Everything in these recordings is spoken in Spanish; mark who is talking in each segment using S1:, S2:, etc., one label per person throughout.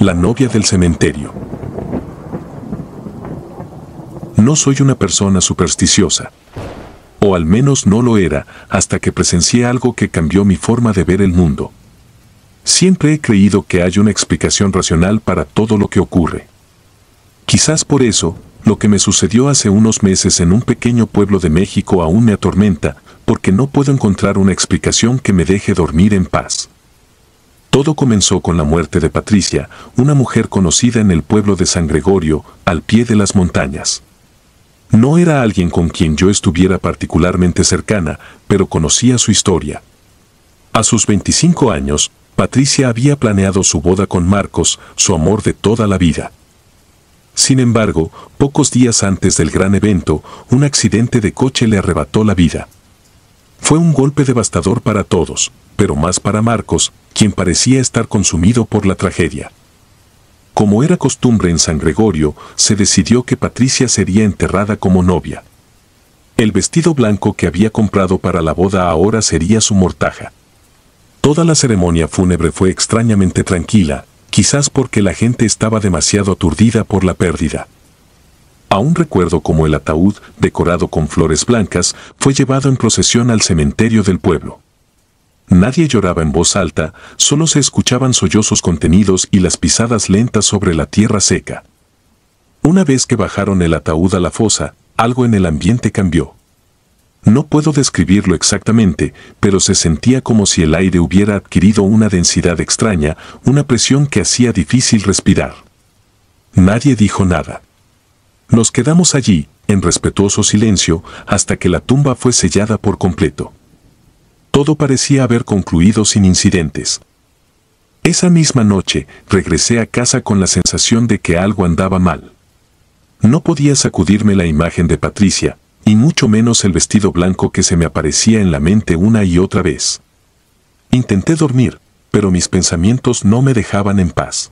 S1: La novia del cementerio. No soy una persona supersticiosa. O al menos no lo era, hasta que presencié algo que cambió mi forma de ver el mundo. Siempre he creído que hay una explicación racional para todo lo que ocurre. Quizás por eso, lo que me sucedió hace unos meses en un pequeño pueblo de México aún me atormenta, porque no puedo encontrar una explicación que me deje dormir en paz. Todo comenzó con la muerte de Patricia, una mujer conocida en el pueblo de San Gregorio, al pie de las montañas. No era alguien con quien yo estuviera particularmente cercana, pero conocía su historia. A sus 25 años, Patricia había planeado su boda con Marcos, su amor de toda la vida. Sin embargo, pocos días antes del gran evento, un accidente de coche le arrebató la vida. Fue un golpe devastador para todos, pero más para Marcos, quien parecía estar consumido por la tragedia. Como era costumbre en San Gregorio, se decidió que Patricia sería enterrada como novia. El vestido blanco que había comprado para la boda ahora sería su mortaja. Toda la ceremonia fúnebre fue extrañamente tranquila, quizás porque la gente estaba demasiado aturdida por la pérdida. Aún recuerdo cómo el ataúd, decorado con flores blancas, fue llevado en procesión al cementerio del pueblo. Nadie lloraba en voz alta, solo se escuchaban sollozos contenidos y las pisadas lentas sobre la tierra seca. Una vez que bajaron el ataúd a la fosa, algo en el ambiente cambió. No puedo describirlo exactamente, pero se sentía como si el aire hubiera adquirido una densidad extraña, una presión que hacía difícil respirar. Nadie dijo nada. Nos quedamos allí, en respetuoso silencio, hasta que la tumba fue sellada por completo. Todo parecía haber concluido sin incidentes. Esa misma noche, regresé a casa con la sensación de que algo andaba mal. No podía sacudirme la imagen de Patricia, y mucho menos el vestido blanco que se me aparecía en la mente una y otra vez. Intenté dormir, pero mis pensamientos no me dejaban en paz.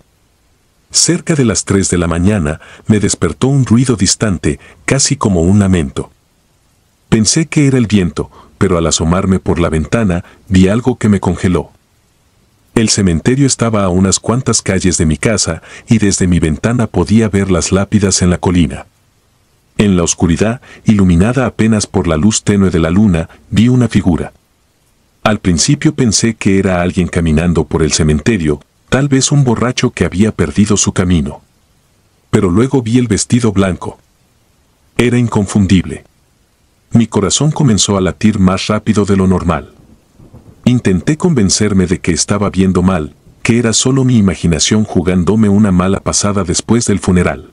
S1: Cerca de las 3 de la mañana, me despertó un ruido distante, casi como un lamento. Pensé que era el viento, pero al asomarme por la ventana, vi algo que me congeló. El cementerio estaba a unas cuantas calles de mi casa, y desde mi ventana podía ver las lápidas en la colina. En la oscuridad, iluminada apenas por la luz tenue de la luna, vi una figura. Al principio pensé que era alguien caminando por el cementerio, tal vez un borracho que había perdido su camino. Pero luego vi el vestido blanco. Era inconfundible. Mi corazón comenzó a latir más rápido de lo normal. Intenté convencerme de que estaba viendo mal, que era solo mi imaginación jugándome una mala pasada después del funeral.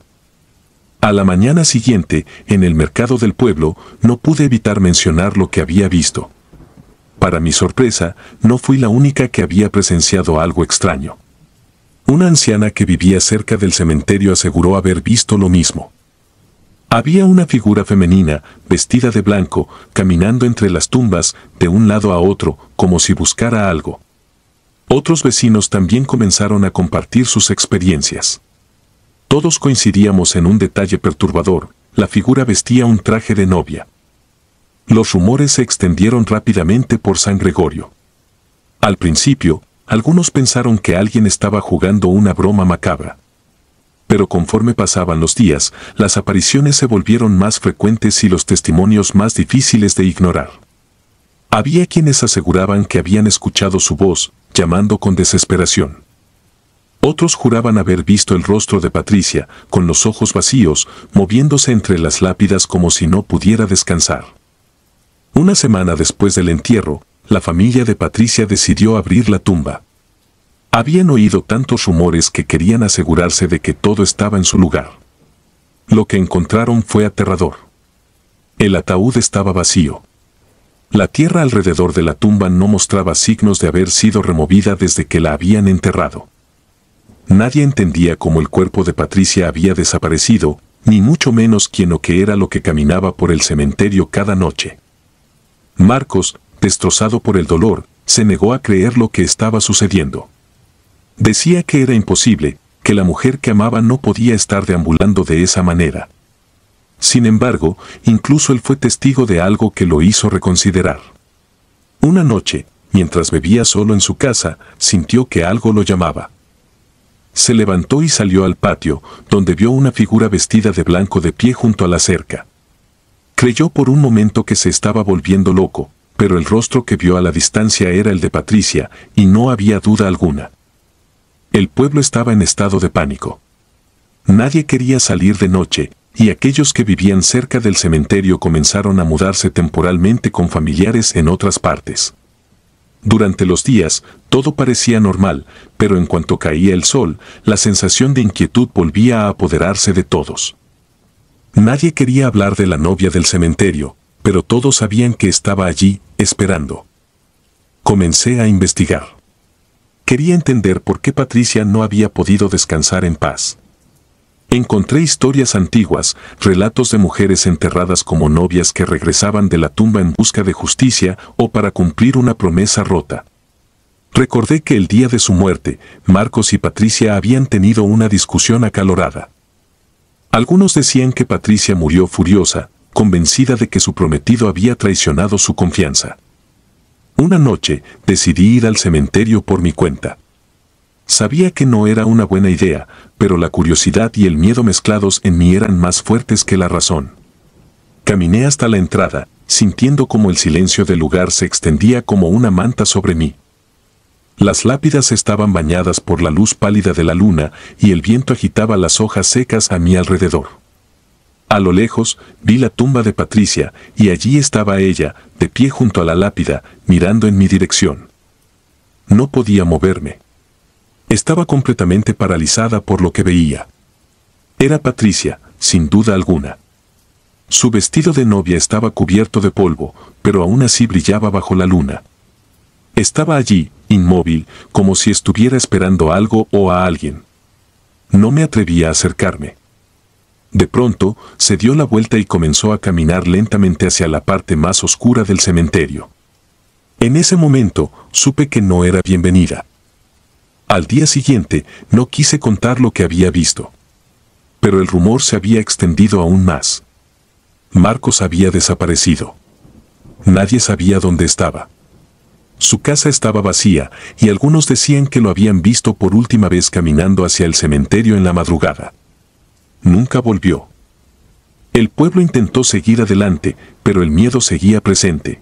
S1: A la mañana siguiente, en el mercado del pueblo, no pude evitar mencionar lo que había visto. Para mi sorpresa, no fui la única que había presenciado algo extraño. Una anciana que vivía cerca del cementerio aseguró haber visto lo mismo. Había una figura femenina, vestida de blanco, caminando entre las tumbas, de un lado a otro, como si buscara algo. Otros vecinos también comenzaron a compartir sus experiencias. Todos coincidíamos en un detalle perturbador: la figura vestía un traje de novia. Los rumores se extendieron rápidamente por San Gregorio. Al principio, algunos pensaron que alguien estaba jugando una broma macabra. Pero conforme pasaban los días, las apariciones se volvieron más frecuentes y los testimonios más difíciles de ignorar. Había quienes aseguraban que habían escuchado su voz, llamando con desesperación. Otros juraban haber visto el rostro de Patricia, con los ojos vacíos, moviéndose entre las lápidas como si no pudiera descansar. Una semana después del entierro, la familia de Patricia decidió abrir la tumba. Habían oído tantos rumores que querían asegurarse de que todo estaba en su lugar. Lo que encontraron fue aterrador. El ataúd estaba vacío. La tierra alrededor de la tumba no mostraba signos de haber sido removida desde que la habían enterrado. Nadie entendía cómo el cuerpo de Patricia había desaparecido, ni mucho menos quién o qué era lo que caminaba por el cementerio cada noche. Marcos, destrozado por el dolor, se negó a creer lo que estaba sucediendo. Decía que era imposible, que la mujer que amaba no podía estar deambulando de esa manera. Sin embargo, incluso él fue testigo de algo que lo hizo reconsiderar. Una noche, mientras bebía solo en su casa, sintió que algo lo llamaba. Se levantó y salió al patio, donde vio una figura vestida de blanco de pie junto a la cerca. Creyó por un momento que se estaba volviendo loco, pero el rostro que vio a la distancia era el de Patricia, y no había duda alguna. El pueblo estaba en estado de pánico. Nadie quería salir de noche, y aquellos que vivían cerca del cementerio comenzaron a mudarse temporalmente con familiares en otras partes. Durante los días, todo parecía normal, pero en cuanto caía el sol, la sensación de inquietud volvía a apoderarse de todos. Nadie quería hablar de la novia del cementerio, pero todos sabían que estaba allí, esperando. Comencé a investigar. Quería entender por qué Patricia no había podido descansar en paz. Encontré historias antiguas, relatos de mujeres enterradas como novias que regresaban de la tumba en busca de justicia o para cumplir una promesa rota. Recordé que el día de su muerte, Marcos y Patricia habían tenido una discusión acalorada. Algunos decían que Patricia murió furiosa, convencida de que su prometido había traicionado su confianza. Una noche, decidí ir al cementerio por mi cuenta. Sabía que no era una buena idea, pero la curiosidad y el miedo mezclados en mí eran más fuertes que la razón. Caminé hasta la entrada, sintiendo como el silencio del lugar se extendía como una manta sobre mí. Las lápidas estaban bañadas por la luz pálida de la luna y el viento agitaba las hojas secas a mi alrededor. A lo lejos, vi la tumba de Patricia, y allí estaba ella, de pie junto a la lápida, mirando en mi dirección. No podía moverme. Estaba completamente paralizada por lo que veía. Era Patricia, sin duda alguna. Su vestido de novia estaba cubierto de polvo, pero aún así brillaba bajo la luna. Estaba allí, inmóvil, como si estuviera esperando algo o a alguien. No me atrevía a acercarme. De pronto, se dio la vuelta y comenzó a caminar lentamente hacia la parte más oscura del cementerio. En ese momento, supe que no era bienvenida. Al día siguiente, no quise contar lo que había visto. Pero el rumor se había extendido aún más. Marcos había desaparecido. Nadie sabía dónde estaba. Su casa estaba vacía, y algunos decían que lo habían visto por última vez caminando hacia el cementerio en la madrugada. Nunca volvió. El pueblo intentó seguir adelante, pero el miedo seguía presente.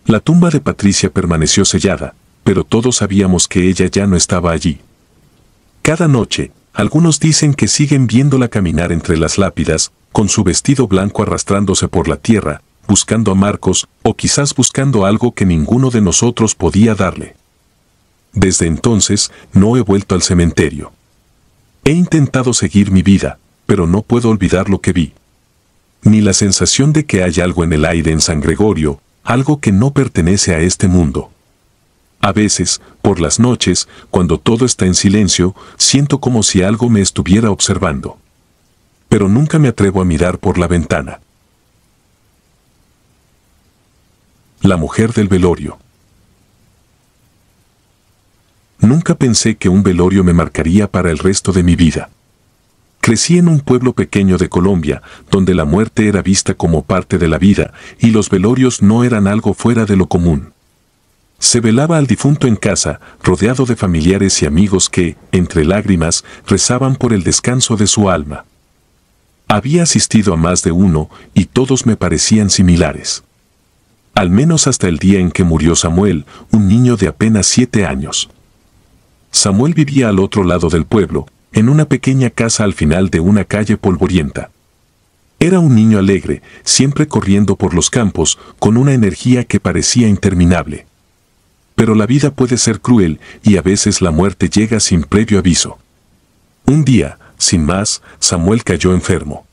S1: La tumba de Patricia permaneció sellada, pero todos sabíamos que ella ya no estaba allí. Cada noche, algunos dicen que siguen viéndola caminar entre las lápidas, con su vestido blanco arrastrándose por la tierra, buscando a Marcos, o quizás buscando algo que ninguno de nosotros podía darle. Desde entonces, no he vuelto al cementerio. He intentado seguir mi vida, pero no puedo olvidar lo que vi. Ni la sensación de que hay algo en el aire en San Gregorio, algo que no pertenece a este mundo. A veces, por las noches, cuando todo está en silencio, siento como si algo me estuviera observando. Pero nunca me atrevo a mirar por la ventana. La mujer del velorio. Nunca pensé que un velorio me marcaría para el resto de mi vida. Crecí en un pueblo pequeño de Colombia, donde la muerte era vista como parte de la vida, y los velorios no eran algo fuera de lo común. Se velaba al difunto en casa, rodeado de familiares y amigos que, entre lágrimas, rezaban por el descanso de su alma. Había asistido a más de uno, y todos me parecían similares. Al menos hasta el día en que murió Samuel, un niño de apenas 7 años. Samuel vivía al otro lado del pueblo, en una pequeña casa al final de una calle polvorienta. Era un niño alegre, siempre corriendo por los campos, con una energía que parecía interminable. Pero la vida puede ser cruel, y a veces la muerte llega sin previo aviso. Un día, sin más, Samuel cayó enfermo.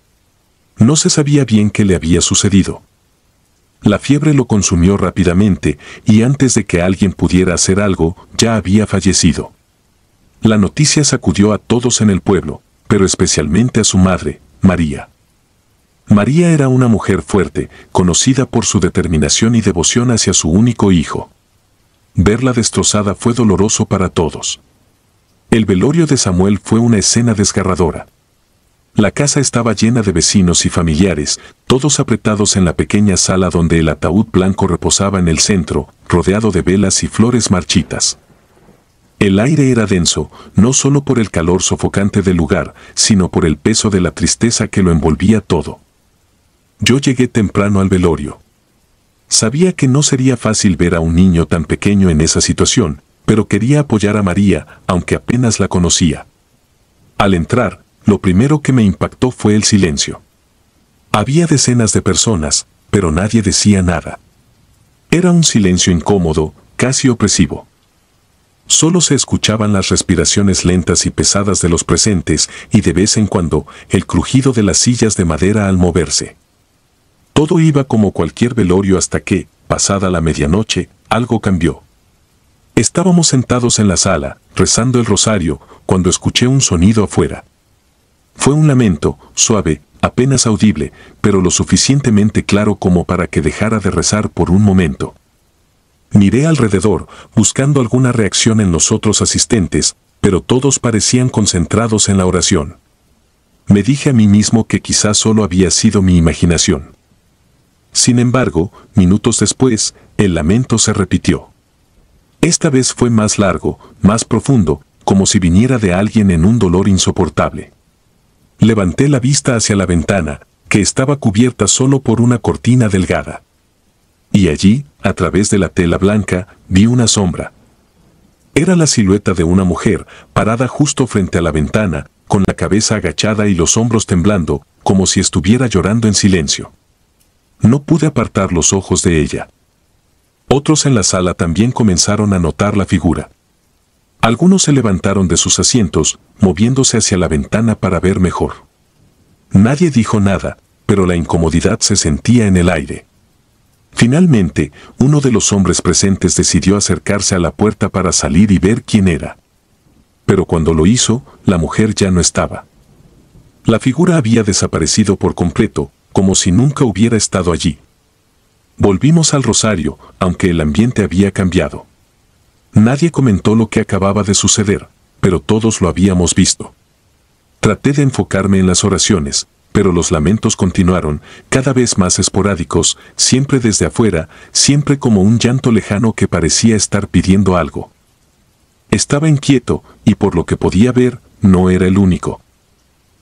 S1: No se sabía bien qué le había sucedido. La fiebre lo consumió rápidamente, y antes de que alguien pudiera hacer algo, ya había fallecido. La noticia sacudió a todos en el pueblo, pero especialmente a su madre, María. María era una mujer fuerte, conocida por su determinación y devoción hacia su único hijo. Verla destrozada fue doloroso para todos. El velorio de Samuel fue una escena desgarradora. La casa estaba llena de vecinos y familiares, todos apretados en la pequeña sala donde el ataúd blanco reposaba en el centro, rodeado de velas y flores marchitas. El aire era denso, no solo por el calor sofocante del lugar, sino por el peso de la tristeza que lo envolvía todo. Yo llegué temprano al velorio. Sabía que no sería fácil ver a un niño tan pequeño en esa situación, pero quería apoyar a María, aunque apenas la conocía. Al entrar, lo primero que me impactó fue el silencio. Había decenas de personas, pero nadie decía nada. Era un silencio incómodo, casi opresivo. Solo se escuchaban las respiraciones lentas y pesadas de los presentes y de vez en cuando el crujido de las sillas de madera al moverse. Todo iba como cualquier velorio hasta que, pasada la medianoche, algo cambió. Estábamos sentados en la sala, rezando el rosario, cuando escuché un sonido afuera. Fue un lamento, suave, apenas audible, pero lo suficientemente claro como para que dejara de rezar por un momento. Miré alrededor, buscando alguna reacción en los otros asistentes, pero todos parecían concentrados en la oración. Me dije a mí mismo que quizás solo había sido mi imaginación. Sin embargo, minutos después, el lamento se repitió. Esta vez fue más largo, más profundo, como si viniera de alguien en un dolor insoportable. Levanté la vista hacia la ventana, que estaba cubierta solo por una cortina delgada. Y allí, a través de la tela blanca, vi una sombra. Era la silueta de una mujer, parada justo frente a la ventana, con la cabeza agachada y los hombros temblando, como si estuviera llorando en silencio. No pude apartar los ojos de ella. Otros en la sala también comenzaron a notar la figura. Algunos se levantaron de sus asientos, moviéndose hacia la ventana para ver mejor. Nadie dijo nada, pero la incomodidad se sentía en el aire. Finalmente, uno de los hombres presentes decidió acercarse a la puerta para salir y ver quién era. Pero cuando lo hizo, la mujer ya no estaba. La figura había desaparecido por completo, como si nunca hubiera estado allí. Volvimos al rosario, aunque el ambiente había cambiado. Nadie comentó lo que acababa de suceder, pero todos lo habíamos visto. Traté de enfocarme en las oraciones, pero los lamentos continuaron, cada vez más esporádicos, siempre desde afuera, siempre como un llanto lejano que parecía estar pidiendo algo. Estaba inquieto, y por lo que podía ver, no era el único.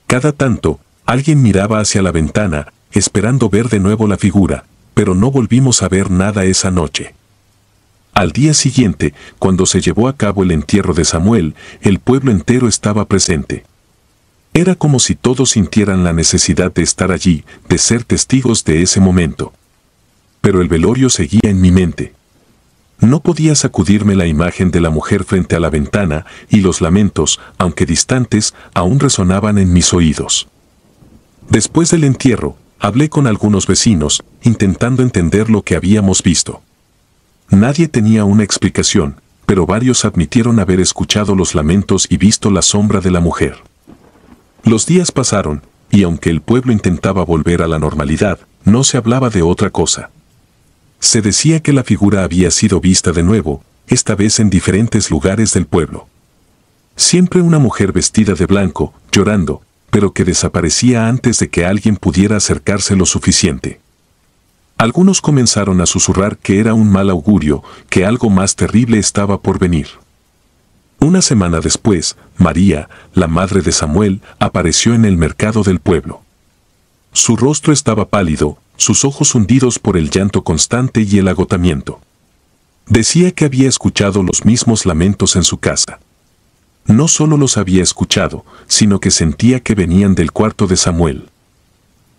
S1: Cada tanto, alguien miraba hacia la ventana, esperando ver de nuevo la figura, pero no volvimos a ver nada esa noche. Al día siguiente, cuando se llevó a cabo el entierro de Samuel, el pueblo entero estaba presente. Era como si todos sintieran la necesidad de estar allí, de ser testigos de ese momento. Pero el velorio seguía en mi mente. No podía sacudirme la imagen de la mujer frente a la ventana, y los lamentos, aunque distantes, aún resonaban en mis oídos. Después del entierro, hablé con algunos vecinos, intentando entender lo que habíamos visto. Nadie tenía una explicación, pero varios admitieron haber escuchado los lamentos y visto la sombra de la mujer. Los días pasaron, y aunque el pueblo intentaba volver a la normalidad, no se hablaba de otra cosa. Se decía que la figura había sido vista de nuevo, esta vez en diferentes lugares del pueblo. Siempre una mujer vestida de blanco, llorando, pero que desaparecía antes de que alguien pudiera acercarse lo suficiente. Algunos comenzaron a susurrar que era un mal augurio, que algo más terrible estaba por venir. Una semana después, María, la madre de Samuel, apareció en el mercado del pueblo. Su rostro estaba pálido, sus ojos hundidos por el llanto constante y el agotamiento. Decía que había escuchado los mismos lamentos en su casa. No solo los había escuchado, sino que sentía que venían del cuarto de Samuel.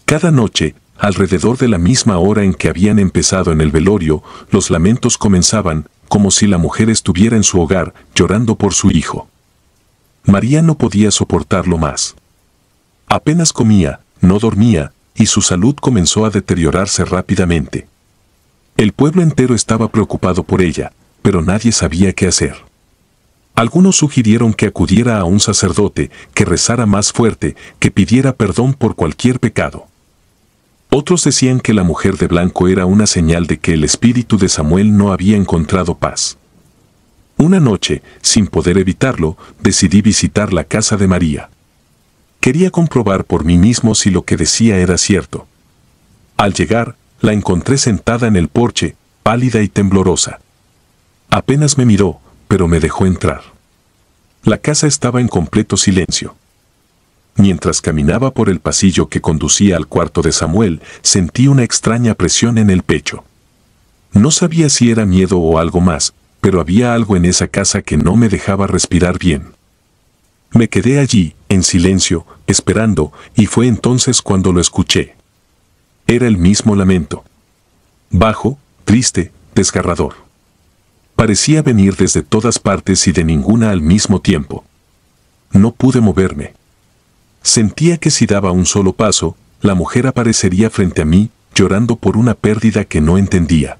S1: Cada noche, alrededor de la misma hora en que habían empezado en el velorio, los lamentos comenzaban, como si la mujer estuviera en su hogar, llorando por su hijo. María no podía soportarlo más. Apenas comía, no dormía, y su salud comenzó a deteriorarse rápidamente. El pueblo entero estaba preocupado por ella, pero nadie sabía qué hacer. Algunos sugirieron que acudiera a un sacerdote, que rezara más fuerte, que pidiera perdón por cualquier pecado. Otros decían que la mujer de blanco era una señal de que el espíritu de Samuel no había encontrado paz. Una noche, sin poder evitarlo, decidí visitar la casa de María. Quería comprobar por mí mismo si lo que decía era cierto. Al llegar, la encontré sentada en el porche, pálida y temblorosa. Apenas me miró, pero me dejó entrar. La casa estaba en completo silencio. Mientras caminaba por el pasillo que conducía al cuarto de Samuel, sentí una extraña presión en el pecho. No sabía si era miedo o algo más, pero había algo en esa casa que no me dejaba respirar bien. Me quedé allí, en silencio, esperando, y fue entonces cuando lo escuché. Era el mismo lamento. Bajo, triste, desgarrador. Parecía venir desde todas partes y de ninguna al mismo tiempo. No pude moverme. Sentía que si daba un solo paso, la mujer aparecería frente a mí, llorando por una pérdida que no entendía.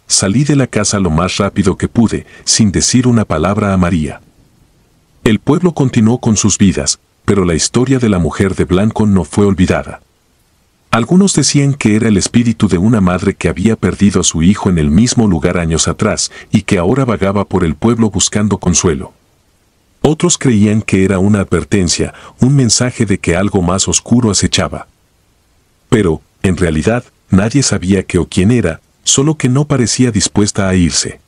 S1: Salí de la casa lo más rápido que pude, sin decir una palabra a María. El pueblo continuó con sus vidas, pero la historia de la mujer de blanco no fue olvidada. Algunos decían que era el espíritu de una madre que había perdido a su hijo en el mismo lugar años atrás y que ahora vagaba por el pueblo buscando consuelo. Otros creían que era una advertencia, un mensaje de que algo más oscuro acechaba. Pero, en realidad, nadie sabía qué o quién era, solo que no parecía dispuesta a irse.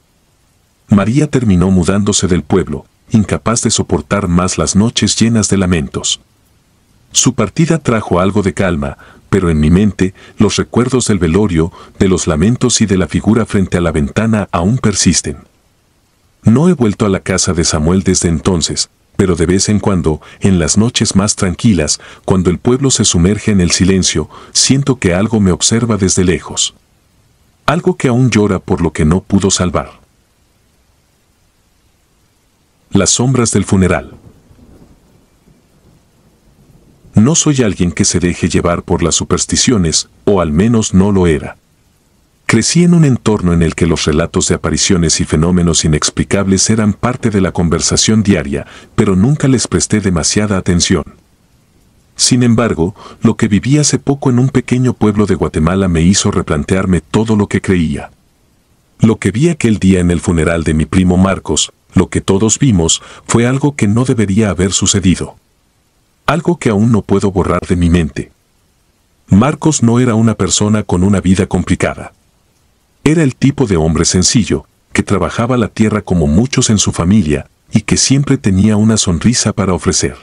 S1: María terminó mudándose del pueblo, incapaz de soportar más las noches llenas de lamentos. Su partida trajo algo de calma, pero en mi mente, los recuerdos del velorio, de los lamentos y de la figura frente a la ventana aún persisten. No he vuelto a la casa de Samuel desde entonces, pero de vez en cuando, en las noches más tranquilas, cuando el pueblo se sumerge en el silencio, siento que algo me observa desde lejos. Algo que aún llora por lo que no pudo salvar. Las sombras del funeral. No soy alguien que se deje llevar por las supersticiones, o al menos no lo era. Crecí en un entorno en el que los relatos de apariciones y fenómenos inexplicables eran parte de la conversación diaria, pero nunca les presté demasiada atención. Sin embargo, lo que viví hace poco en un pequeño pueblo de Guatemala me hizo replantearme todo lo que creía. Lo que vi aquel día en el funeral de mi primo Marcos, lo que todos vimos, fue algo que no debería haber sucedido. Algo que aún no puedo borrar de mi mente. Marcos no era una persona con una vida complicada. Era el tipo de hombre sencillo, que trabajaba la tierra como muchos en su familia, y que siempre tenía una sonrisa para ofrecer.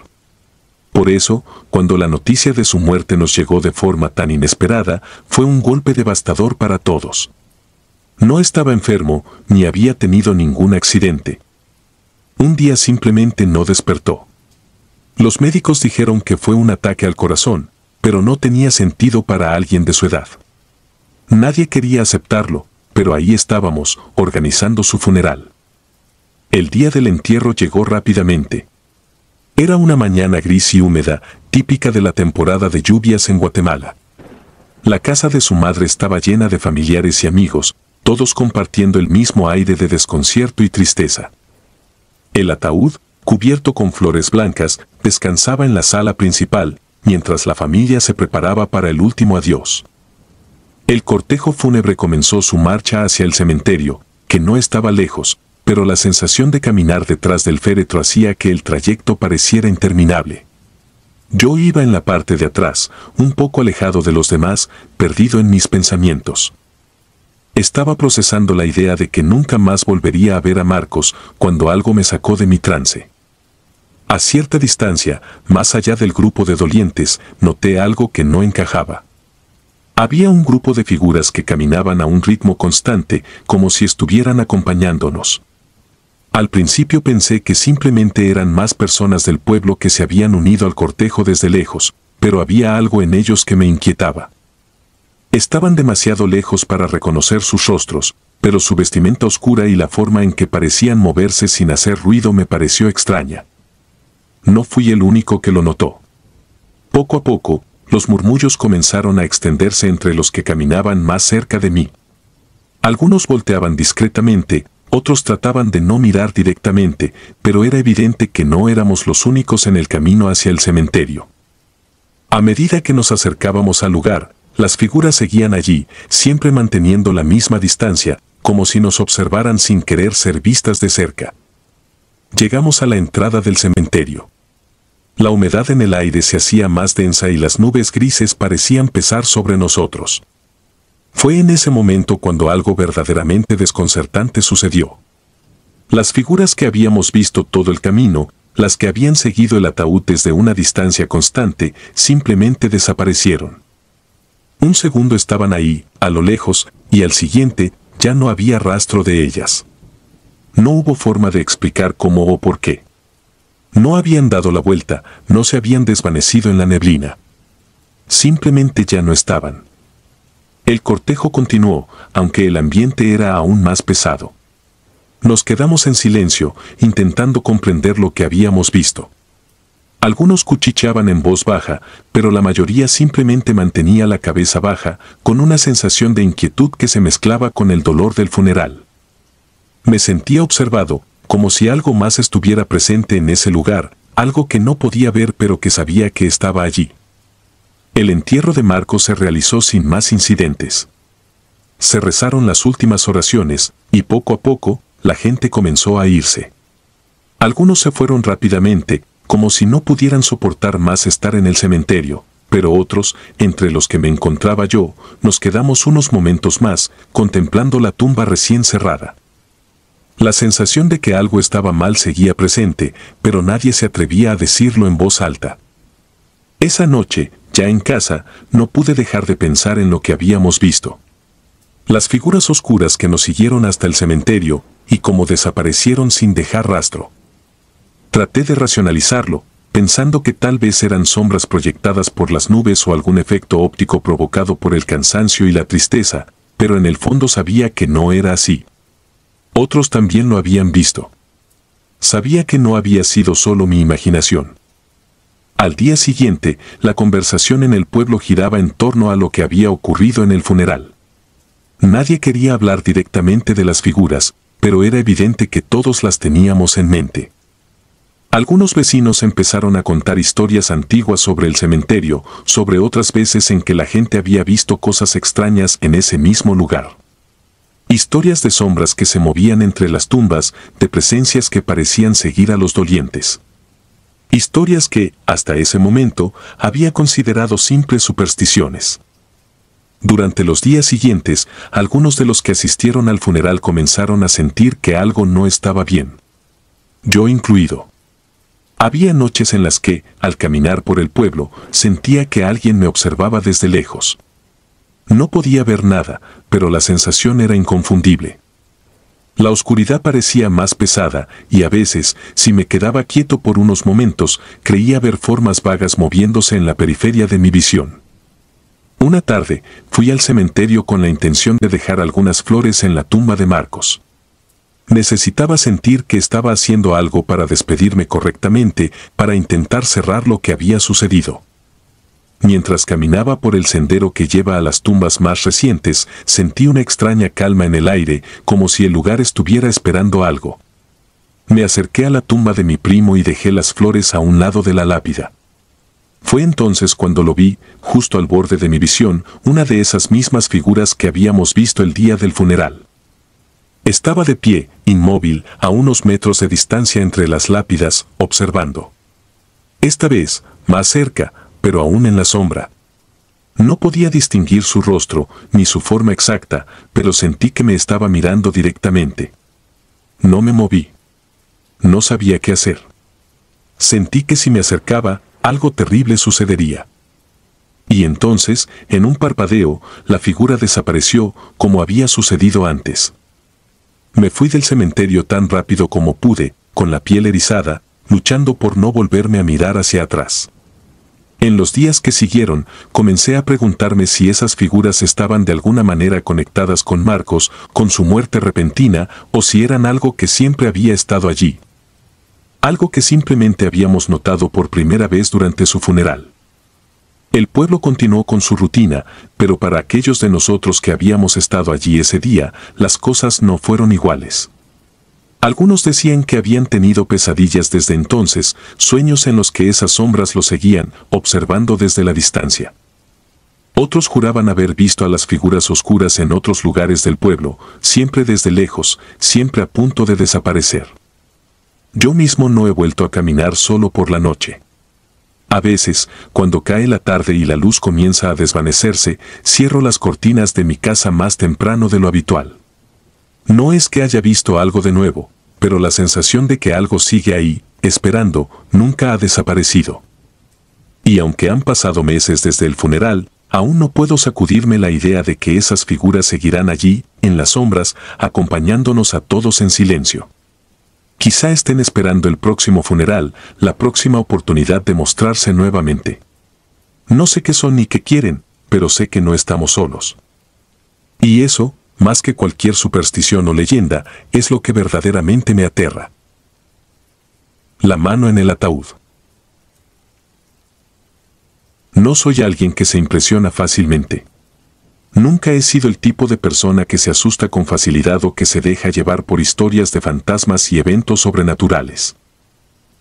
S1: Por eso, cuando la noticia de su muerte nos llegó de forma tan inesperada, fue un golpe devastador para todos. No estaba enfermo, ni había tenido ningún accidente. Un día simplemente no despertó. Los médicos dijeron que fue un ataque al corazón, pero no tenía sentido para alguien de su edad. Nadie quería aceptarlo, pero ahí estábamos, organizando su funeral. El día del entierro llegó rápidamente. Era una mañana gris y húmeda, típica de la temporada de lluvias en Guatemala. La casa de su madre estaba llena de familiares y amigos, todos compartiendo el mismo aire de desconcierto y tristeza. El ataúd, cubierto con flores blancas, descansaba en la sala principal, mientras la familia se preparaba para el último adiós. El cortejo fúnebre comenzó su marcha hacia el cementerio, que no estaba lejos, pero la sensación de caminar detrás del féretro hacía que el trayecto pareciera interminable. Yo iba en la parte de atrás, un poco alejado de los demás, perdido en mis pensamientos. Estaba procesando la idea de que nunca más volvería a ver a Marcos cuando algo me sacó de mi trance. A cierta distancia, más allá del grupo de dolientes, noté algo que no encajaba. Había un grupo de figuras que caminaban a un ritmo constante, como si estuvieran acompañándonos. Al principio pensé que simplemente eran más personas del pueblo que se habían unido al cortejo desde lejos, pero había algo en ellos que me inquietaba. Estaban demasiado lejos para reconocer sus rostros, pero su vestimenta oscura y la forma en que parecían moverse sin hacer ruido me pareció extraña. No fui el único que lo notó. Poco a poco, los murmullos comenzaron a extenderse entre los que caminaban más cerca de mí. Algunos volteaban discretamente, otros trataban de no mirar directamente, pero era evidente que no éramos los únicos en el camino hacia el cementerio. A medida que nos acercábamos al lugar, las figuras seguían allí, siempre manteniendo la misma distancia, como si nos observaran sin querer ser vistas de cerca. Llegamos a la entrada del cementerio. La humedad en el aire se hacía más densa y las nubes grises parecían pesar sobre nosotros. Fue en ese momento cuando algo verdaderamente desconcertante sucedió. Las figuras que habíamos visto todo el camino, las que habían seguido el ataúd desde una distancia constante, simplemente desaparecieron. Un segundo estaban ahí, a lo lejos, y al siguiente, ya no había rastro de ellas. No hubo forma de explicar cómo o por qué. No habían dado la vuelta, no se habían desvanecido en la neblina. Simplemente ya no estaban. El cortejo continuó, aunque el ambiente era aún más pesado. Nos quedamos en silencio, intentando comprender lo que habíamos visto. Algunos cuchicheaban en voz baja, pero la mayoría simplemente mantenía la cabeza baja, con una sensación de inquietud que se mezclaba con el dolor del funeral. Me sentía observado, como si algo más estuviera presente en ese lugar, algo que no podía ver pero que sabía que estaba allí. El entierro de Marcos se realizó sin más incidentes. Se rezaron las últimas oraciones, y poco a poco, la gente comenzó a irse. Algunos se fueron rápidamente, como si no pudieran soportar más estar en el cementerio, pero otros, entre los que me encontraba yo, nos quedamos unos momentos más, contemplando la tumba recién cerrada. La sensación de que algo estaba mal seguía presente, pero nadie se atrevía a decirlo en voz alta. Esa noche, ya en casa, no pude dejar de pensar en lo que habíamos visto. Las figuras oscuras que nos siguieron hasta el cementerio, y cómo desaparecieron sin dejar rastro. Traté de racionalizarlo, pensando que tal vez eran sombras proyectadas por las nubes o algún efecto óptico provocado por el cansancio y la tristeza, pero en el fondo sabía que no era así. Otros también lo habían visto. Sabía que no había sido solo mi imaginación. Al día siguiente, la conversación en el pueblo giraba en torno a lo que había ocurrido en el funeral. Nadie quería hablar directamente de las figuras, pero era evidente que todos las teníamos en mente. Algunos vecinos empezaron a contar historias antiguas sobre el cementerio, sobre otras veces en que la gente había visto cosas extrañas en ese mismo lugar. Historias de sombras que se movían entre las tumbas, de presencias que parecían seguir a los dolientes. Historias que, hasta ese momento, había considerado simples supersticiones. Durante los días siguientes, algunos de los que asistieron al funeral comenzaron a sentir que algo no estaba bien. Yo incluido. Había noches en las que, al caminar por el pueblo, sentía que alguien me observaba desde lejos. No podía ver nada, pero la sensación era inconfundible. La oscuridad parecía más pesada, y a veces, si me quedaba quieto por unos momentos, creía ver formas vagas moviéndose en la periferia de mi visión. Una tarde, fui al cementerio con la intención de dejar algunas flores en la tumba de Marcos. Necesitaba sentir que estaba haciendo algo para despedirme correctamente, para intentar cerrar lo que había sucedido. Mientras caminaba por el sendero que lleva a las tumbas más recientes, sentí una extraña calma en el aire, como si el lugar estuviera esperando algo. Me acerqué a la tumba de mi primo y dejé las flores a un lado de la lápida. Fue entonces cuando lo vi, justo al borde de mi visión, una de esas mismas figuras que habíamos visto el día del funeral. Estaba de pie, inmóvil, a unos metros de distancia entre las lápidas, observando. Esta vez, más cerca, pero aún en la sombra. No podía distinguir su rostro, ni su forma exacta, pero sentí que me estaba mirando directamente. No me moví. No sabía qué hacer. Sentí que si me acercaba, algo terrible sucedería. Y entonces, en un parpadeo, la figura desapareció, como había sucedido antes. Me fui del cementerio tan rápido como pude, con la piel erizada, luchando por no volverme a mirar hacia atrás. En los días que siguieron, comencé a preguntarme si esas figuras estaban de alguna manera conectadas con Marcos, con su muerte repentina, o si eran algo que siempre había estado allí. Algo que simplemente habíamos notado por primera vez durante su funeral. El pueblo continuó con su rutina, pero para aquellos de nosotros que habíamos estado allí ese día, las cosas no fueron iguales. Algunos decían que habían tenido pesadillas desde entonces, sueños en los que esas sombras los seguían, observando desde la distancia. Otros juraban haber visto a las figuras oscuras en otros lugares del pueblo, siempre desde lejos, siempre a punto de desaparecer. Yo mismo no he vuelto a caminar solo por la noche. A veces, cuando cae la tarde y la luz comienza a desvanecerse, cierro las cortinas de mi casa más temprano de lo habitual. No es que haya visto algo de nuevo, pero la sensación de que algo sigue ahí, esperando, nunca ha desaparecido. Y aunque han pasado meses desde el funeral, aún no puedo sacudirme la idea de que esas figuras seguirán allí, en las sombras, acompañándonos a todos en silencio. Quizá estén esperando el próximo funeral, la próxima oportunidad de mostrarse nuevamente. No sé qué son ni qué quieren, pero sé que no estamos solos. Y eso, más que cualquier superstición o leyenda, es lo que verdaderamente me aterra. La mano en el ataúd. No soy alguien que se impresiona fácilmente. Nunca he sido el tipo de persona que se asusta con facilidad o que se deja llevar por historias de fantasmas y eventos sobrenaturales.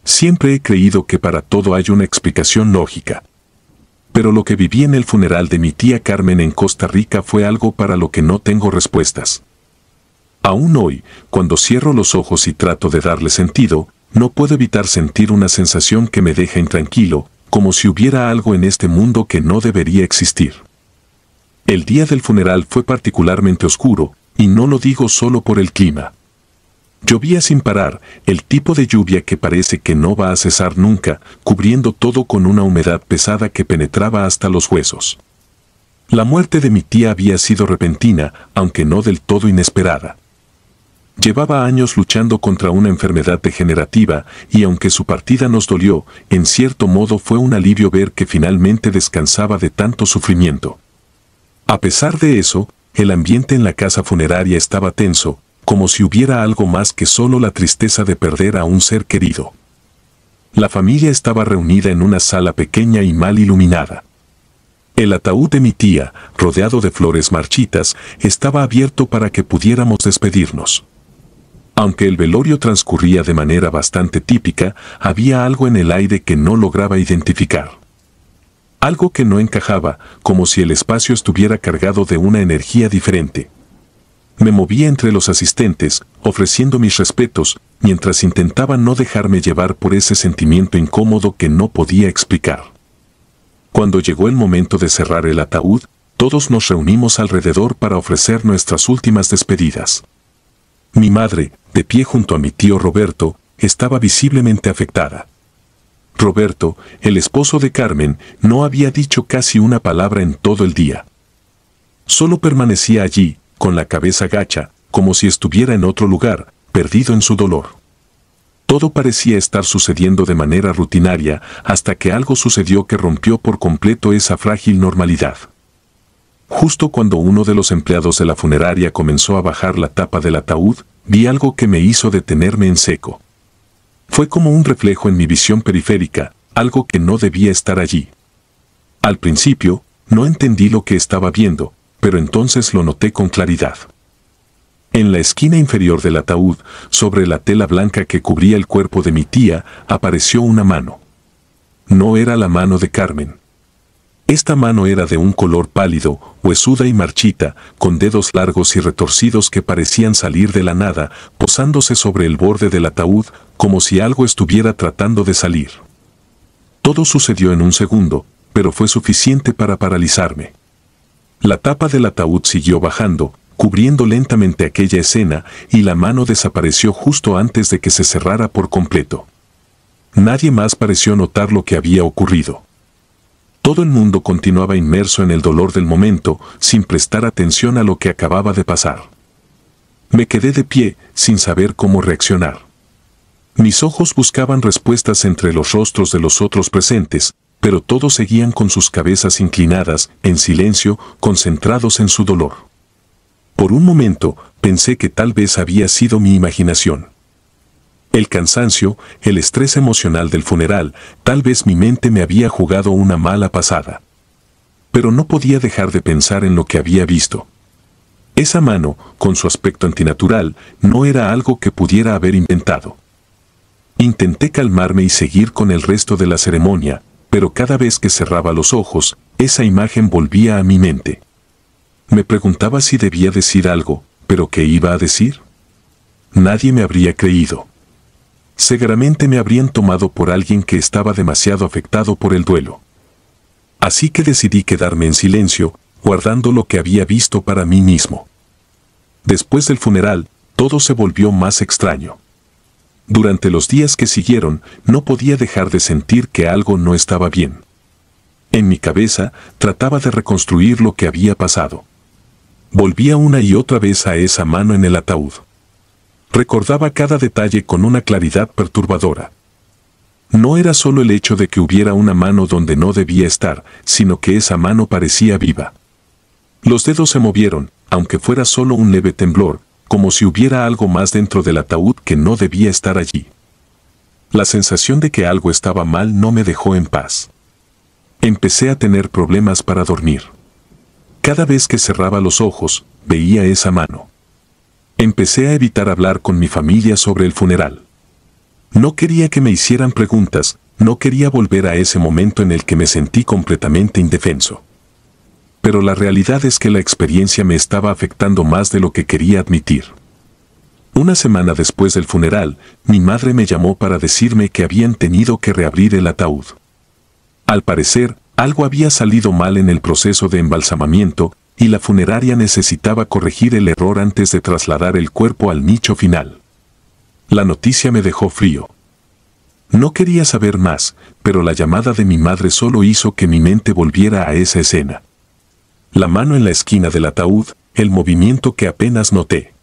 S1: Siempre he creído que para todo hay una explicación lógica. Pero lo que viví en el funeral de mi tía Carmen en Costa Rica fue algo para lo que no tengo respuestas. Aún hoy, cuando cierro los ojos y trato de darle sentido, no puedo evitar sentir una sensación que me deja intranquilo, como si hubiera algo en este mundo que no debería existir. El día del funeral fue particularmente oscuro, y no lo digo solo por el clima. Llovía sin parar, el tipo de lluvia que parece que no va a cesar nunca, cubriendo todo con una humedad pesada que penetraba hasta los huesos. La muerte de mi tía había sido repentina, aunque no del todo inesperada. Llevaba años luchando contra una enfermedad degenerativa, y aunque su partida nos dolió, en cierto modo fue un alivio ver que finalmente descansaba de tanto sufrimiento. A pesar de eso, el ambiente en la casa funeraria estaba tenso, como si hubiera algo más que solo la tristeza de perder a un ser querido. La familia estaba reunida en una sala pequeña y mal iluminada. El ataúd de mi tía, rodeado de flores marchitas, estaba abierto para que pudiéramos despedirnos. Aunque el velorio transcurría de manera bastante típica, había algo en el aire que no lograba identificar. Algo que no encajaba, como si el espacio estuviera cargado de una energía diferente. Me movía entre los asistentes, ofreciendo mis respetos, mientras intentaba no dejarme llevar por ese sentimiento incómodo que no podía explicar. Cuando llegó el momento de cerrar el ataúd, todos nos reunimos alrededor para ofrecer nuestras últimas despedidas. Mi madre, de pie junto a mi tío Roberto, estaba visiblemente afectada. Roberto, el esposo de Carmen, no había dicho casi una palabra en todo el día. Solo permanecía allí, con la cabeza gacha, como si estuviera en otro lugar, perdido en su dolor. Todo parecía estar sucediendo de manera rutinaria, hasta que algo sucedió que rompió por completo esa frágil normalidad. Justo cuando uno de los empleados de la funeraria comenzó a bajar la tapa del ataúd, vi algo que me hizo detenerme en seco. Fue como un reflejo en mi visión periférica, algo que no debía estar allí. Al principio, no entendí lo que estaba viendo, pero entonces lo noté con claridad. En la esquina inferior del ataúd, sobre la tela blanca que cubría el cuerpo de mi tía, apareció una mano. No era la mano de Carmen. Esta mano era de un color pálido, huesuda y marchita, con dedos largos y retorcidos que parecían salir de la nada, posándose sobre el borde del ataúd, como si algo estuviera tratando de salir. Todo sucedió en un segundo, pero fue suficiente para paralizarme. La tapa del ataúd siguió bajando, cubriendo lentamente aquella escena, y la mano desapareció justo antes de que se cerrara por completo. Nadie más pareció notar lo que había ocurrido. Todo el mundo continuaba inmerso en el dolor del momento, sin prestar atención a lo que acababa de pasar. Me quedé de pie, sin saber cómo reaccionar. Mis ojos buscaban respuestas entre los rostros de los otros presentes, pero todos seguían con sus cabezas inclinadas, en silencio, concentrados en su dolor. Por un momento, pensé que tal vez había sido mi imaginación. El cansancio, el estrés emocional del funeral, tal vez mi mente me había jugado una mala pasada. Pero no podía dejar de pensar en lo que había visto. Esa mano, con su aspecto antinatural, no era algo que pudiera haber inventado. Intenté calmarme y seguir con el resto de la ceremonia, pero cada vez que cerraba los ojos, esa imagen volvía a mi mente. Me preguntaba si debía decir algo, pero ¿qué iba a decir? Nadie me habría creído. Seguramente me habrían tomado por alguien que estaba demasiado afectado por el duelo. Así que decidí quedarme en silencio, guardando lo que había visto para mí mismo. Después del funeral, todo se volvió más extraño. Durante los días que siguieron, no podía dejar de sentir que algo no estaba bien. En mi cabeza, trataba de reconstruir lo que había pasado. Volvía una y otra vez a esa mano en el ataúd. Recordaba cada detalle con una claridad perturbadora. No era solo el hecho de que hubiera una mano donde no debía estar, sino que esa mano parecía viva. Los dedos se movieron, aunque fuera solo un leve temblor, como si hubiera algo más dentro del ataúd que no debía estar allí. La sensación de que algo estaba mal no me dejó en paz. Empecé a tener problemas para dormir. Cada vez que cerraba los ojos, veía esa mano. Empecé a evitar hablar con mi familia sobre el funeral. No quería que me hicieran preguntas, no quería volver a ese momento en el que me sentí completamente indefenso. Pero la realidad es que la experiencia me estaba afectando más de lo que quería admitir. Una semana después del funeral, mi madre me llamó para decirme que habían tenido que reabrir el ataúd. Al parecer, algo había salido mal en el proceso de embalsamamiento y la funeraria necesitaba corregir el error antes de trasladar el cuerpo al nicho final. La noticia me dejó frío. No quería saber más, pero la llamada de mi madre solo hizo que mi mente volviera a esa escena. La mano en la esquina del ataúd, el movimiento que apenas noté.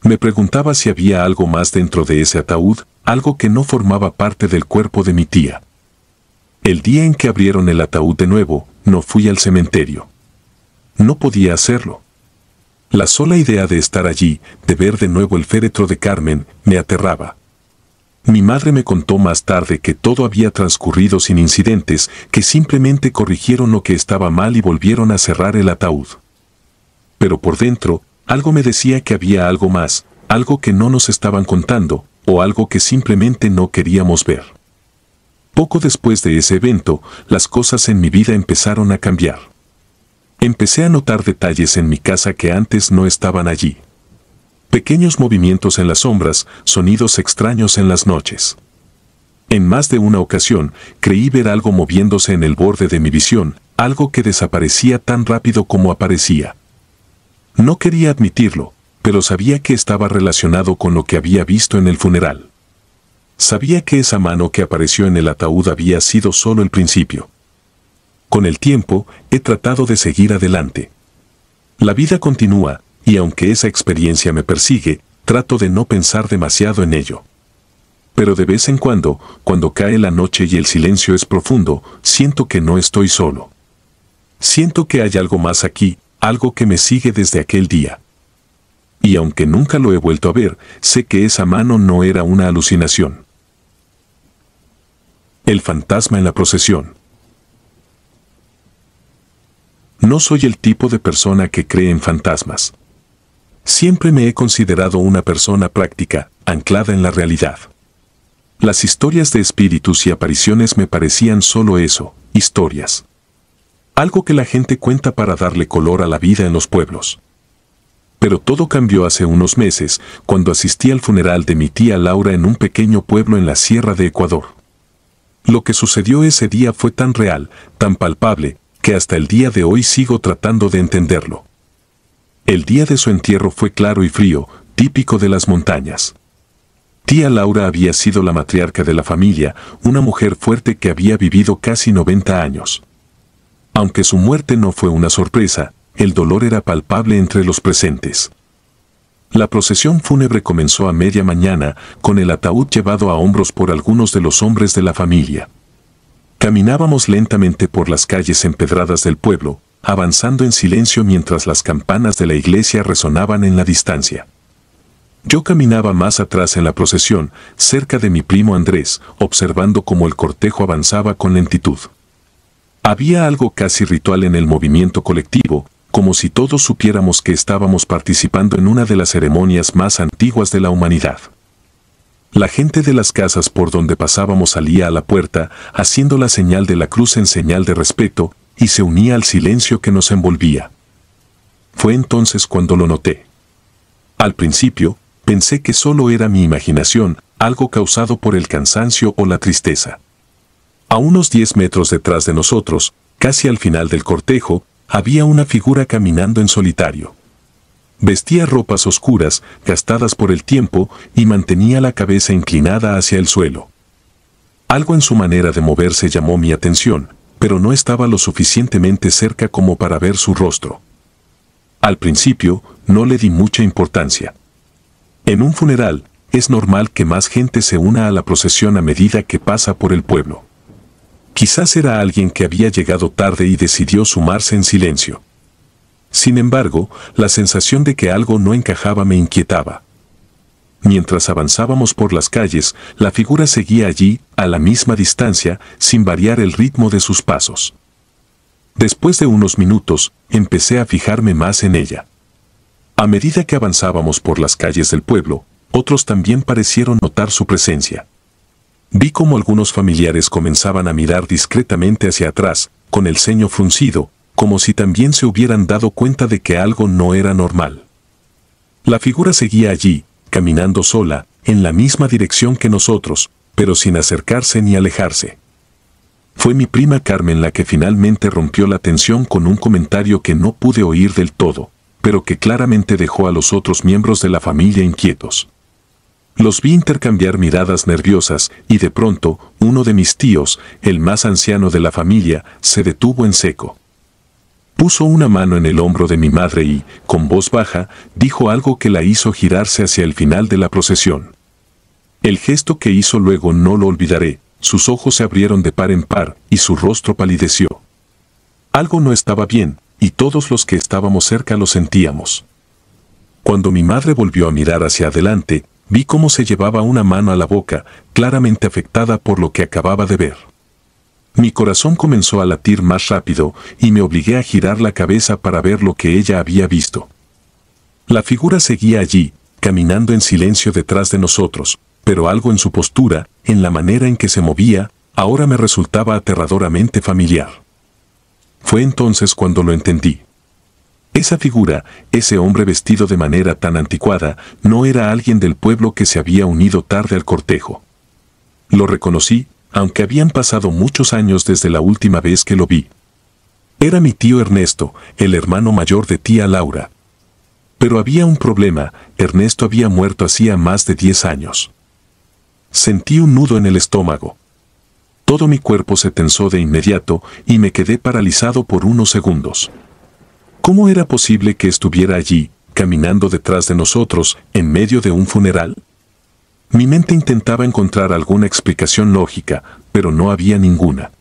S1: Me preguntaba si había algo más dentro de ese ataúd, algo que no formaba parte del cuerpo de mi tía. El día en que abrieron el ataúd de nuevo, no fui al cementerio. No podía hacerlo. La sola idea de estar allí, de ver de nuevo el féretro de Carmen, me aterraba. Mi madre me contó más tarde que todo había transcurrido sin incidentes, que simplemente corrigieron lo que estaba mal y volvieron a cerrar el ataúd. Pero por dentro, algo me decía que había algo más, algo que no nos estaban contando, o algo que simplemente no queríamos ver. Poco después de ese evento, las cosas en mi vida empezaron a cambiar. Empecé a notar detalles en mi casa que antes no estaban allí. Pequeños movimientos en las sombras, sonidos extraños en las noches. En más de una ocasión, creí ver algo moviéndose en el borde de mi visión, algo que desaparecía tan rápido como aparecía. No quería admitirlo, pero sabía que estaba relacionado con lo que había visto en el funeral. Sabía que esa mano que apareció en el ataúd había sido solo el principio. Con el tiempo, he tratado de seguir adelante. La vida continúa, y aunque esa experiencia me persigue, trato de no pensar demasiado en ello. Pero de vez en cuando cae la noche y el silencio es profundo, siento que no estoy solo. Siento que hay algo más aquí, algo que me sigue desde aquel día. Y aunque nunca lo he vuelto a ver, sé que esa mano no era una alucinación. El fantasma en la procesión. No soy el tipo de persona que cree en fantasmas. Siempre me he considerado una persona práctica, anclada en la realidad. Las historias de espíritus y apariciones me parecían solo eso, historias. Algo que la gente cuenta para darle color a la vida en los pueblos. Pero todo cambió hace unos meses, cuando asistí al funeral de mi tía Laura en un pequeño pueblo en la Sierra de Ecuador. Lo que sucedió ese día fue tan real, tan palpable, que hasta el día de hoy sigo tratando de entenderlo. El día de su entierro fue claro y frío, típico de las montañas. Tía Laura había sido la matriarca de la familia, una mujer fuerte que había vivido casi 90 años. Aunque su muerte no fue una sorpresa, el dolor era palpable entre los presentes. La procesión fúnebre comenzó a media mañana, con el ataúd llevado a hombros por algunos de los hombres de la familia. Caminábamos lentamente por las calles empedradas del pueblo, avanzando en silencio mientras las campanas de la iglesia resonaban en la distancia. Yo caminaba más atrás en la procesión, cerca de mi primo Andrés, observando cómo el cortejo avanzaba con lentitud. Había algo casi ritual en el movimiento colectivo, como si todos supiéramos que estábamos participando en una de las ceremonias más antiguas de la humanidad. La gente de las casas por donde pasábamos salía a la puerta, haciendo la señal de la cruz en señal de respeto, y se unía al silencio que nos envolvía. Fue entonces cuando lo noté. Al principio, pensé que solo era mi imaginación, algo causado por el cansancio o la tristeza. A unos 10 metros detrás de nosotros, casi al final del cortejo, había una figura caminando en solitario. Vestía ropas oscuras, gastadas por el tiempo, y mantenía la cabeza inclinada hacia el suelo. Algo en su manera de moverse llamó mi atención, pero no estaba lo suficientemente cerca como para ver su rostro. Al principio, no le di mucha importancia. En un funeral, es normal que más gente se una a la procesión a medida que pasa por el pueblo. Quizás era alguien que había llegado tarde y decidió sumarse en silencio. Sin embargo, la sensación de que algo no encajaba me inquietaba. Mientras avanzábamos por las calles, la figura seguía allí, a la misma distancia, sin variar el ritmo de sus pasos. Después de unos minutos, empecé a fijarme más en ella. A medida que avanzábamos por las calles del pueblo, otros también parecieron notar su presencia. Vi cómo algunos familiares comenzaban a mirar discretamente hacia atrás, con el ceño fruncido, como si también se hubieran dado cuenta de que algo no era normal. La figura seguía allí, caminando sola, en la misma dirección que nosotros, pero sin acercarse ni alejarse. Fue mi prima Carmen la que finalmente rompió la tensión con un comentario que no pude oír del todo, pero que claramente dejó a los otros miembros de la familia inquietos. Los vi intercambiar miradas nerviosas y de pronto, uno de mis tíos, el más anciano de la familia, se detuvo en seco. Puso una mano en el hombro de mi madre y, con voz baja, dijo algo que la hizo girarse hacia el final de la procesión. El gesto que hizo luego no lo olvidaré, sus ojos se abrieron de par en par y su rostro palideció. Algo no estaba bien, y todos los que estábamos cerca lo sentíamos. Cuando mi madre volvió a mirar hacia adelante, vi cómo se llevaba una mano a la boca, claramente afectada por lo que acababa de ver. Mi corazón comenzó a latir más rápido y me obligué a girar la cabeza para ver lo que ella había visto. La figura seguía allí, caminando en silencio detrás de nosotros, pero algo en su postura, en la manera en que se movía, ahora me resultaba aterradoramente familiar. Fue entonces cuando lo entendí. Esa figura, ese hombre vestido de manera tan anticuada, no era alguien del pueblo que se había unido tarde al cortejo. Lo reconocí, aunque habían pasado muchos años desde la última vez que lo vi. Era mi tío Ernesto, el hermano mayor de tía Laura. Pero había un problema, Ernesto había muerto hacía más de 10 años. Sentí un nudo en el estómago. Todo mi cuerpo se tensó de inmediato y me quedé paralizado por unos segundos. ¿Cómo era posible que estuviera allí, caminando detrás de nosotros, en medio de un funeral? Mi mente intentaba encontrar alguna explicación lógica, pero no había ninguna.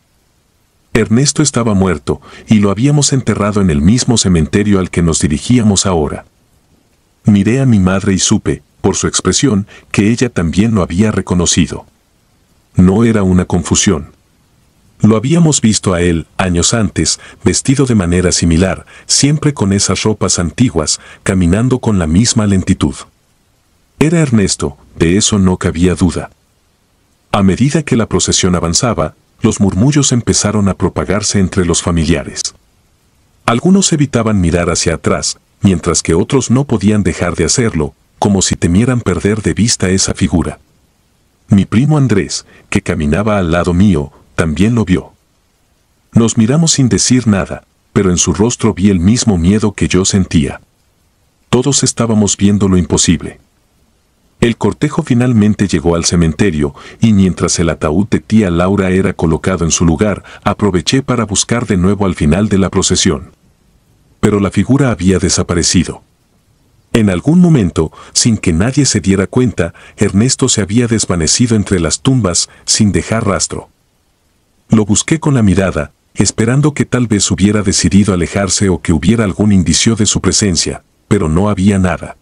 S1: Ernesto estaba muerto, y lo habíamos enterrado en el mismo cementerio al que nos dirigíamos ahora. Miré a mi madre y supe, por su expresión, que ella también lo había reconocido. No era una confusión. Lo habíamos visto a él, años antes, vestido de manera similar, siempre con esas ropas antiguas, caminando con la misma lentitud. Era Ernesto, de eso no cabía duda. A medida que la procesión avanzaba, los murmullos empezaron a propagarse entre los familiares. Algunos evitaban mirar hacia atrás, mientras que otros no podían dejar de hacerlo, como si temieran perder de vista esa figura. Mi primo Andrés, que caminaba al lado mío, también lo vio. Nos miramos sin decir nada, pero en su rostro vi el mismo miedo que yo sentía. Todos estábamos viendo lo imposible. El cortejo finalmente llegó al cementerio, y mientras el ataúd de tía Laura era colocado en su lugar, aproveché para buscar de nuevo al final de la procesión. Pero la figura había desaparecido. En algún momento, sin que nadie se diera cuenta, Ernesto se había desvanecido entre las tumbas, sin dejar rastro. Lo busqué con la mirada, esperando que tal vez hubiera decidido alejarse o que hubiera algún indicio de su presencia, pero no había nada.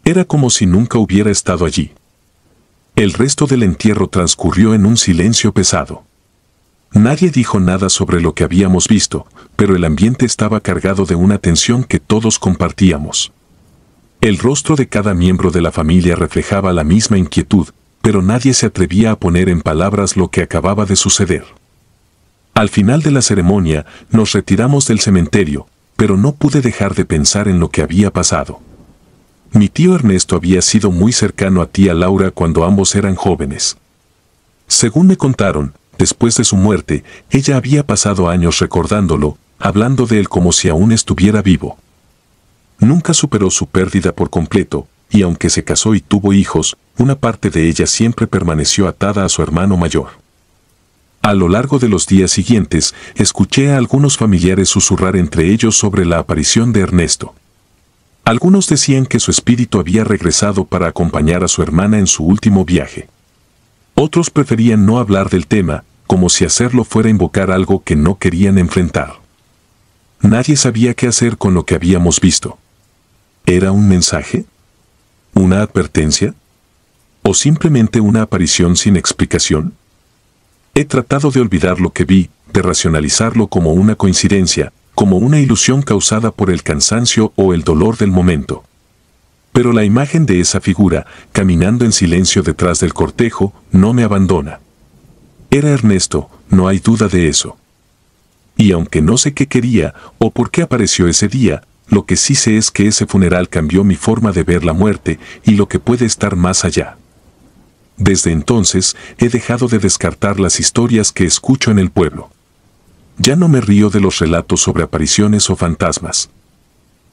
S1: Era como si nunca hubiera estado allí. El resto del entierro transcurrió en un silencio pesado. Nadie dijo nada sobre lo que habíamos visto, pero el ambiente estaba cargado de una tensión que todos compartíamos. El rostro de cada miembro de la familia reflejaba la misma inquietud, pero nadie se atrevía a poner en palabras lo que acababa de suceder. Al final de la ceremonia, nos retiramos del cementerio, pero no pude dejar de pensar en lo que había pasado. Mi tío Ernesto había sido muy cercano a tía Laura cuando ambos eran jóvenes. Según me contaron, después de su muerte, ella había pasado años recordándolo, hablando de él como si aún estuviera vivo. Nunca superó su pérdida por completo, y aunque se casó y tuvo hijos, una parte de ella siempre permaneció atada a su hermano mayor. A lo largo de los días siguientes, escuché a algunos familiares susurrar entre ellos sobre la aparición de Ernesto. Algunos decían que su espíritu había regresado para acompañar a su hermana en su último viaje. Otros preferían no hablar del tema, como si hacerlo fuera invocar algo que no querían enfrentar. Nadie sabía qué hacer con lo que habíamos visto. ¿Era un mensaje? ¿Una advertencia? ¿O simplemente una aparición sin explicación? He tratado de olvidar lo que vi, de racionalizarlo como una coincidencia, como una ilusión causada por el cansancio o el dolor del momento. Pero la imagen de esa figura, caminando en silencio detrás del cortejo, no me abandona. Era Ernesto, no hay duda de eso. Y aunque no sé qué quería o por qué apareció ese día, lo que sí sé es que ese funeral cambió mi forma de ver la muerte y lo que puede estar más allá. Desde entonces, he dejado de descartar las historias que escucho en el pueblo. Ya no me río de los relatos sobre apariciones o fantasmas.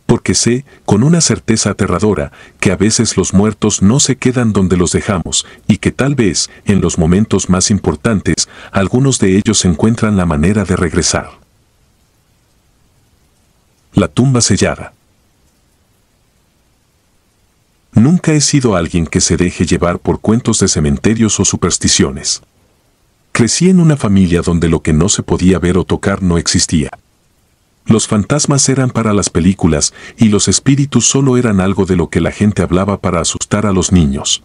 S1: Porque sé, con una certeza aterradora, que a veces los muertos no se quedan donde los dejamos, y que tal vez, en los momentos más importantes, algunos de ellos encuentran la manera de regresar. La tumba sellada. Nunca he sido alguien que se deje llevar por cuentos de cementerios o supersticiones. Crecí en una familia donde lo que no se podía ver o tocar no existía. Los fantasmas eran para las películas y los espíritus solo eran algo de lo que la gente hablaba para asustar a los niños.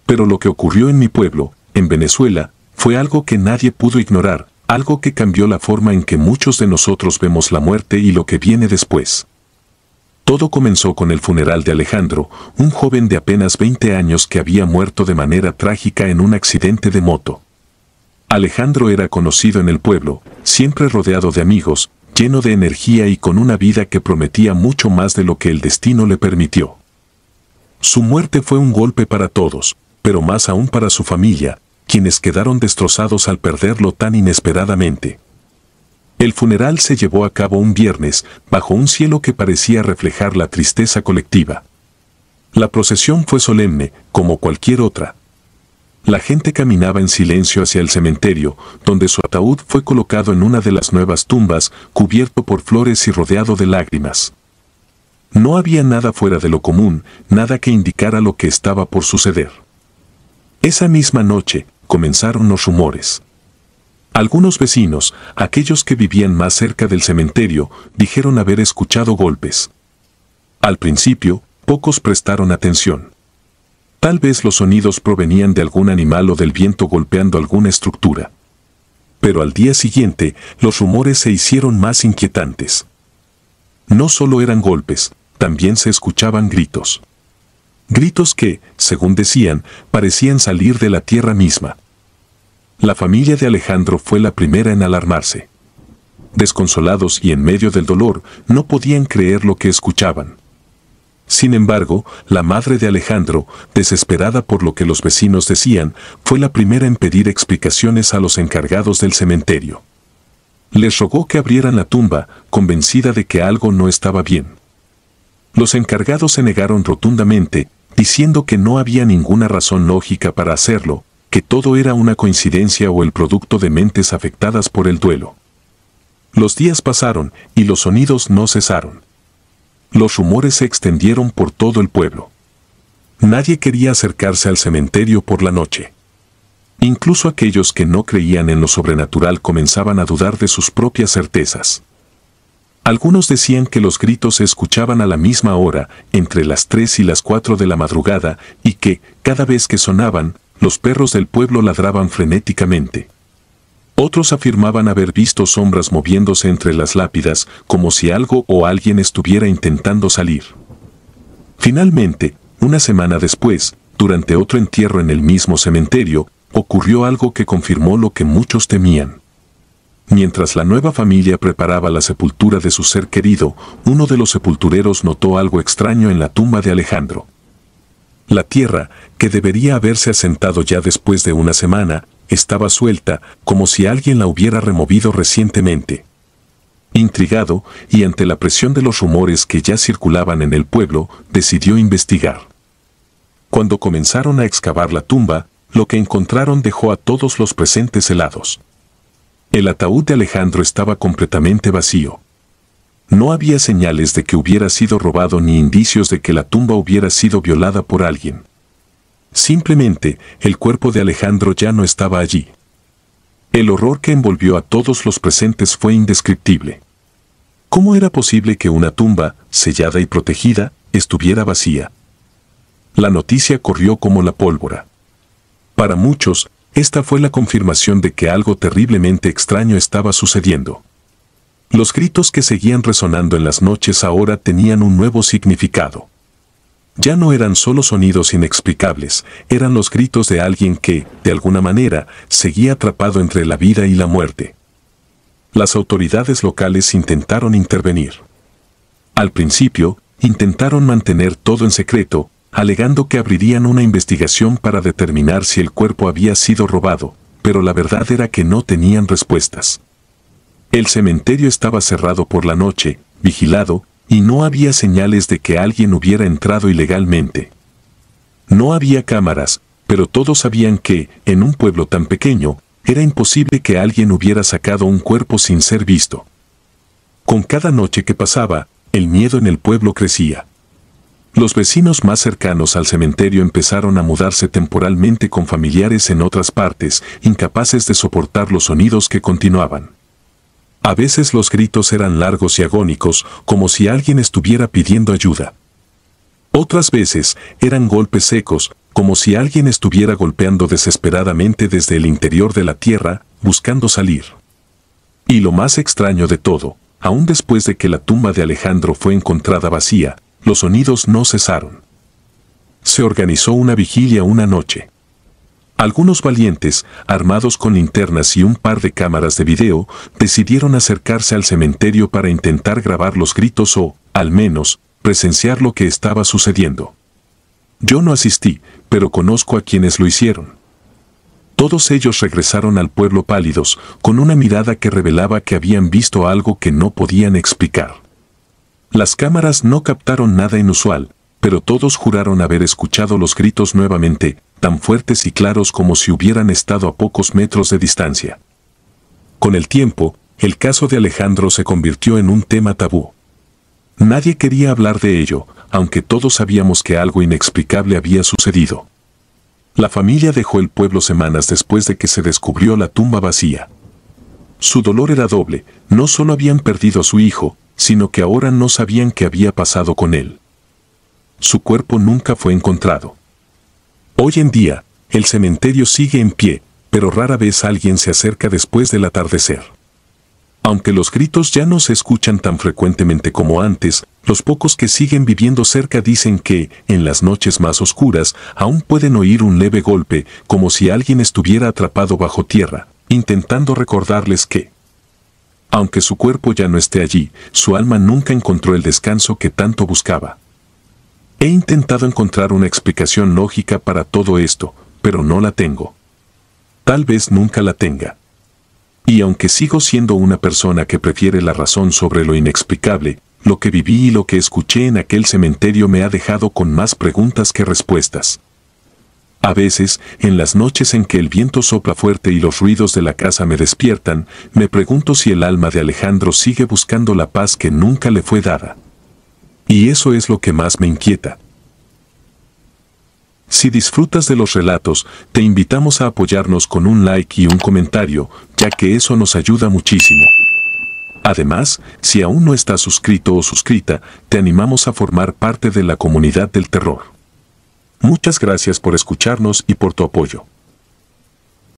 S1: Pero lo que ocurrió en mi pueblo, en Venezuela, fue algo que nadie pudo ignorar, algo que cambió la forma en que muchos de nosotros vemos la muerte y lo que viene después. Todo comenzó con el funeral de Alejandro, un joven de apenas 20 años que había muerto de manera trágica en un accidente de moto. Alejandro era conocido en el pueblo, siempre rodeado de amigos, lleno de energía y con una vida que prometía mucho más de lo que el destino le permitió. Su muerte fue un golpe para todos, pero más aún para su familia, quienes quedaron destrozados al perderlo tan inesperadamente. El funeral se llevó a cabo un viernes, bajo un cielo que parecía reflejar la tristeza colectiva. La procesión fue solemne, como cualquier otra. La gente caminaba en silencio hacia el cementerio, donde su ataúd fue colocado en una de las nuevas tumbas, cubierto por flores y rodeado de lágrimas. No había nada fuera de lo común, nada que indicara lo que estaba por suceder. Esa misma noche, comenzaron los rumores. Algunos vecinos, aquellos que vivían más cerca del cementerio, dijeron haber escuchado golpes. Al principio, pocos prestaron atención. Tal vez los sonidos provenían de algún animal o del viento golpeando alguna estructura. Pero al día siguiente, los rumores se hicieron más inquietantes. No solo eran golpes, también se escuchaban gritos. Gritos que, según decían, parecían salir de la tierra misma. La familia de Alejandro fue la primera en alarmarse. Desconsolados y en medio del dolor, no podían creer lo que escuchaban. Sin embargo, la madre de Alejandro, desesperada por lo que los vecinos decían, fue la primera en pedir explicaciones a los encargados del cementerio. Les rogó que abrieran la tumba, convencida de que algo no estaba bien. Los encargados se negaron rotundamente, diciendo que no había ninguna razón lógica para hacerlo, que todo era una coincidencia o el producto de mentes afectadas por el duelo. Los días pasaron y los sonidos no cesaron. Los rumores se extendieron por todo el pueblo. Nadie quería acercarse al cementerio por la noche. Incluso aquellos que no creían en lo sobrenatural comenzaban a dudar de sus propias certezas. Algunos decían que los gritos se escuchaban a la misma hora, entre las 3 y las 4 de la madrugada, y que, cada vez que sonaban, los perros del pueblo ladraban frenéticamente. Otros afirmaban haber visto sombras moviéndose entre las lápidas, como si algo o alguien estuviera intentando salir. Finalmente, una semana después, durante otro entierro en el mismo cementerio, ocurrió algo que confirmó lo que muchos temían. Mientras la nueva familia preparaba la sepultura de su ser querido, uno de los sepultureros notó algo extraño en la tumba de Alejandro. La tierra, que debería haberse asentado ya después de una semana, estaba suelta, como si alguien la hubiera removido recientemente. Intrigado, y ante la presión de los rumores que ya circulaban en el pueblo, decidió investigar. Cuando comenzaron a excavar la tumba, lo que encontraron dejó a todos los presentes helados. El ataúd de Alejandro estaba completamente vacío. No había señales de que hubiera sido robado ni indicios de que la tumba hubiera sido violada por alguien. Simplemente, el cuerpo de Alejandro ya no estaba allí. El horror que envolvió a todos los presentes fue indescriptible. ¿Cómo era posible que una tumba, sellada y protegida, estuviera vacía? La noticia corrió como la pólvora. Para muchos, esta fue la confirmación de que algo terriblemente extraño estaba sucediendo. Los gritos que seguían resonando en las noches ahora tenían un nuevo significado. Ya no eran solo sonidos inexplicables, eran los gritos de alguien que, de alguna manera, seguía atrapado entre la vida y la muerte. Las autoridades locales intentaron intervenir. Al principio, intentaron mantener todo en secreto, alegando que abrirían una investigación para determinar si el cuerpo había sido robado, pero la verdad era que no tenían respuestas. El cementerio estaba cerrado por la noche, vigilado, y no había señales de que alguien hubiera entrado ilegalmente. No había cámaras, pero todos sabían que, en un pueblo tan pequeño, era imposible que alguien hubiera sacado un cuerpo sin ser visto. Con cada noche que pasaba, el miedo en el pueblo crecía. Los vecinos más cercanos al cementerio empezaron a mudarse temporalmente con familiares en otras partes, incapaces de soportar los sonidos que continuaban. A veces los gritos eran largos y agónicos, como si alguien estuviera pidiendo ayuda. Otras veces eran golpes secos, como si alguien estuviera golpeando desesperadamente desde el interior de la tierra, buscando salir. Y lo más extraño de todo, aún después de que la tumba de Alejandro fue encontrada vacía, los sonidos no cesaron. Se organizó una vigilia una noche. Algunos valientes, armados con linternas y un par de cámaras de video, decidieron acercarse al cementerio para intentar grabar los gritos o, al menos, presenciar lo que estaba sucediendo. Yo no asistí, pero conozco a quienes lo hicieron. Todos ellos regresaron al pueblo pálidos, con una mirada que revelaba que habían visto algo que no podían explicar. Las cámaras no captaron nada inusual, pero todos juraron haber escuchado los gritos nuevamente, tan fuertes y claros como si hubieran estado a pocos metros de distancia. Con el tiempo, el caso de Alejandro se convirtió en un tema tabú. Nadie quería hablar de ello, aunque todos sabíamos que algo inexplicable había sucedido. La familia dejó el pueblo semanas después de que se descubrió la tumba vacía. Su dolor era doble, no solo habían perdido a su hijo, sino que ahora no sabían qué había pasado con él. Su cuerpo nunca fue encontrado. Hoy en día, el cementerio sigue en pie, pero rara vez alguien se acerca después del atardecer. Aunque los gritos ya no se escuchan tan frecuentemente como antes, los pocos que siguen viviendo cerca dicen que, en las noches más oscuras, aún pueden oír un leve golpe, como si alguien estuviera atrapado bajo tierra, intentando recordarles que, aunque su cuerpo ya no esté allí, su alma nunca encontró el descanso que tanto buscaba. He intentado encontrar una explicación lógica para todo esto, pero no la tengo. Tal vez nunca la tenga. Y aunque sigo siendo una persona que prefiere la razón sobre lo inexplicable, lo que viví y lo que escuché en aquel cementerio me ha dejado con más preguntas que respuestas. A veces, en las noches en que el viento sopla fuerte y los ruidos de la casa me despiertan, me pregunto si el alma de Alejandro sigue buscando la paz que nunca le fue dada. Y eso es lo que más me inquieta. Si disfrutas de los relatos, te invitamos a apoyarnos con un like y un comentario, ya que eso nos ayuda muchísimo. Además, si aún no estás suscrito o suscrita, te animamos a formar parte de la comunidad del terror. Muchas gracias por escucharnos y por tu apoyo.